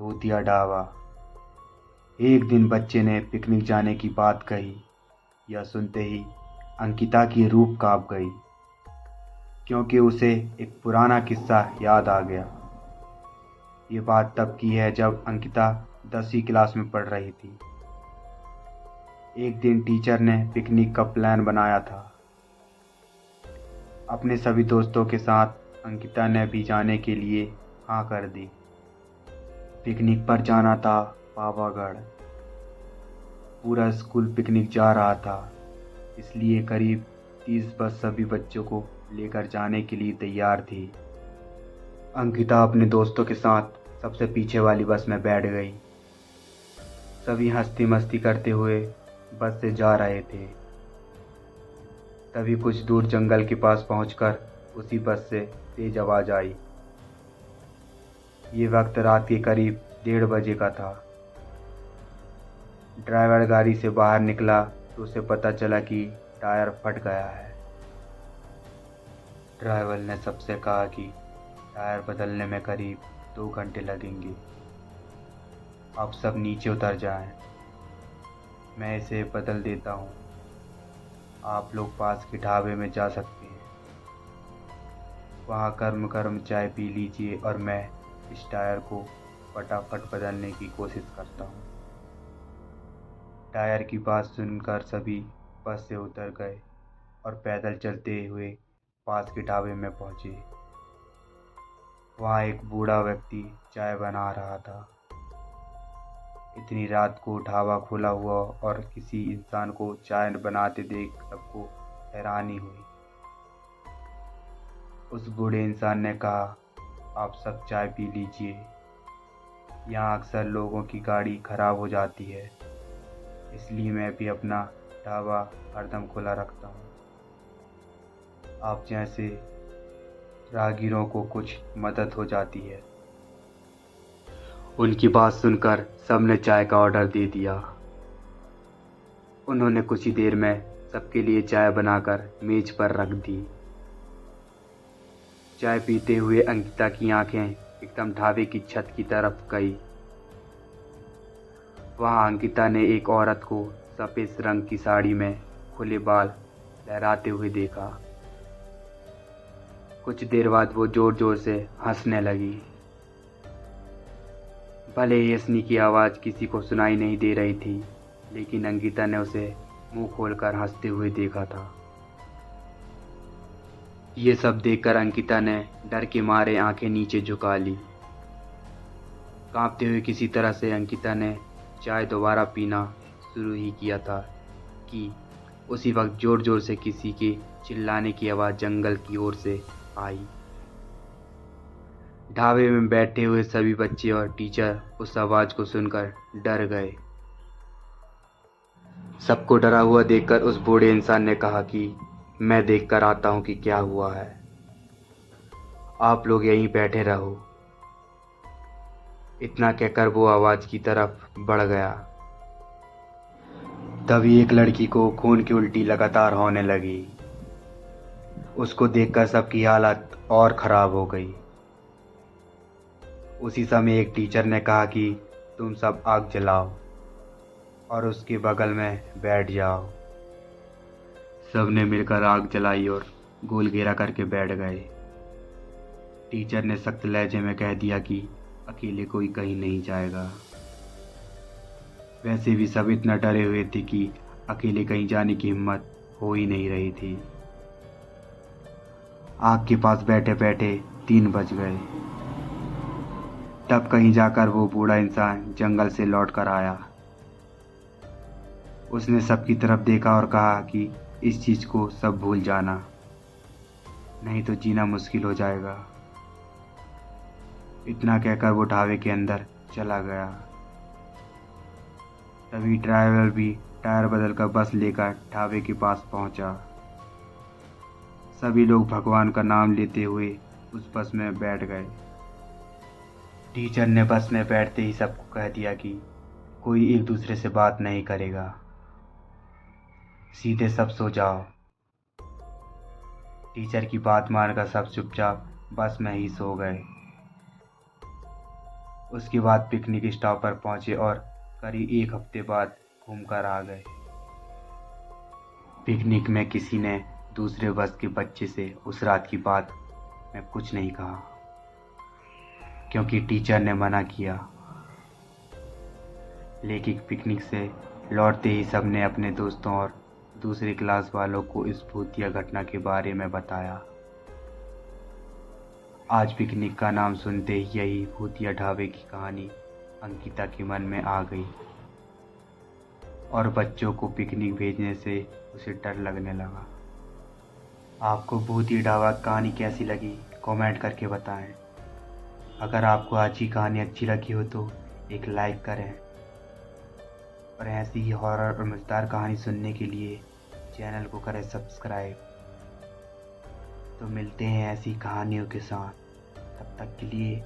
भूतिया ढाबा। एक दिन बच्चे ने पिकनिक जाने की बात कही। यह सुनते ही अंकिता की रूह कांप गई, क्योंकि उसे एक पुराना किस्सा याद आ गया। ये बात तब की है जब अंकिता 10वीं क्लास में पढ़ रही थी। एक दिन टीचर ने पिकनिक का प्लान बनाया था। अपने सभी दोस्तों के साथ अंकिता ने भी जाने के लिए हाँ कर दी। पिकनिक पर जाना था पावागढ़। पूरा स्कूल पिकनिक जा रहा था, इसलिए करीब 30 बस सभी बच्चों को लेकर जाने के लिए तैयार थी। अंकिता अपने दोस्तों के साथ सबसे पीछे वाली बस में बैठ गई। सभी हंसती मस्ती करते हुए बस से जा रहे थे। तभी कुछ दूर जंगल के पास पहुंचकर उसी बस से तेज आवाज आई। ये वक्त रात के करीब 1:30 बजे का था। ड्राइवर गाड़ी से बाहर निकला तो उसे पता चला कि टायर फट गया है। ड्राइवर ने सबसे कहा कि टायर बदलने में करीब 2 घंटे लगेंगे। आप सब नीचे उतर जाएं, मैं इसे बदल देता हूँ। आप लोग पास के ढाबे में जा सकते हैं, वहाँ गर्म गर्म चाय पी लीजिए और मैं इस टायर को फटाफट बदलने की कोशिश करता हूँ। टायर की बात सुनकर सभी बस से उतर गए और पैदल चलते हुए पास के ढाबे में पहुँचे। वहाँ एक बूढ़ा व्यक्ति चाय बना रहा था। इतनी रात को ढाबा खुला हुआ और किसी इंसान को चाय बनाते देख सबको हैरानी हुई। उस बूढ़े इंसान ने कहा, आप सब चाय पी लीजिए, यहाँ अक्सर लोगों की गाड़ी खराब हो जाती है, इसलिए मैं भी अपना ढाबा हरदम खुला रखता हूँ। आप जैसे राहगीरों को कुछ मदद हो जाती है। उनकी बात सुनकर सबने चाय का ऑर्डर दे दिया। उन्होंने कुछ ही देर में सबके लिए चाय बनाकर मेज पर रख दी। चाय पीते हुए अंकिता की आंखें एकदम ढाबे की छत की तरफ गई। वहां अंकिता ने एक औरत को सफेद रंग की साड़ी में खुले बाल लहराते हुए देखा। कुछ देर बाद वो जोर जोर से हंसने लगी। भले ही हंसने की आवाज़ किसी को सुनाई नहीं दे रही थी, लेकिन अंकिता ने उसे मुंह खोलकर हंसते हुए देखा था। ये सब देखकर अंकिता ने डर के मारे आंखें नीचे झुका ली। कांपते हुए किसी तरह से अंकिता ने चाय दोबारा पीना शुरू ही किया था कि उसी वक्त जोर जोर से किसी के चिल्लाने की आवाज़ जंगल की ओर से आई। ढाबे में बैठे हुए सभी बच्चे और टीचर उस आवाज़ को सुनकर डर गए। सबको डरा हुआ देखकर उस बूढ़े इंसान ने कहा कि मैं देखकर आता हूँ कि क्या हुआ है, आप लोग यहीं बैठे रहो। इतना कहकर वो आवाज़ की तरफ बढ़ गया। तभी एक लड़की को खून की उल्टी लगातार होने लगी। उसको देखकर सबकी हालत और ख़राब हो गई। उसी समय एक टीचर ने कहा कि तुम सब आग जलाओ और उसके बगल में बैठ जाओ। सबने मिलकर आग जलाई और गोल घेरा करके बैठ गए। टीचर ने सख्त लहजे में कह दिया कि अकेले कोई कहीं नहीं जाएगा। वैसे भी सब इतना डरे हुए थे कि अकेले कहीं जाने की हिम्मत हो ही नहीं रही थी। आग के पास बैठे बैठे 3 बज गए। तब कहीं जाकर वो बूढ़ा इंसान जंगल से लौट कर आया। उसने सबकी तरफ देखा और कहा कि इस चीज़ को सब भूल जाना, नहीं तो जीना मुश्किल हो जाएगा। इतना कहकर वो ढाबे के अंदर चला गया। तभी ड्राइवर भी टायर बदलकर बस लेकर ढाबे के पास पहुंचा। सभी लोग भगवान का नाम लेते हुए उस बस में बैठ गए। टीचर ने बस में बैठते ही सबको कह दिया कि कोई एक दूसरे से बात नहीं करेगा, सीधे सब सो जाओ। टीचर की बात मानकर सब चुपचाप बस में ही सो गए। उसके बाद पिकनिक स्टॉप पर पहुंचे और करीब 1 हफ्ते बाद घूमकर आ गए। पिकनिक में किसी ने दूसरे बस के बच्चे से उस रात की बात में कुछ नहीं कहा, क्योंकि टीचर ने मना किया। लेकिन पिकनिक से लौटते ही सबने अपने दोस्तों और दूसरी क्लास वालों को इस भूतिया घटना के बारे में बताया। आज पिकनिक का नाम सुनते ही यही भूतिया ढाबे की कहानी अंकिता के मन में आ गई और बच्चों को पिकनिक भेजने से उसे डर लगने लगा। आपको भूतिया ढाबा कहानी कैसी लगी कमेंट करके बताएं। अगर आपको आज की कहानी अच्छी लगी हो तो एक लाइक करें और ऐसी ही हॉरर और मज़ेदार कहानी सुनने के लिए चैनल को करें सब्सक्राइब। तो मिलते हैं ऐसी कहानियों के साथ, तब तक के लिए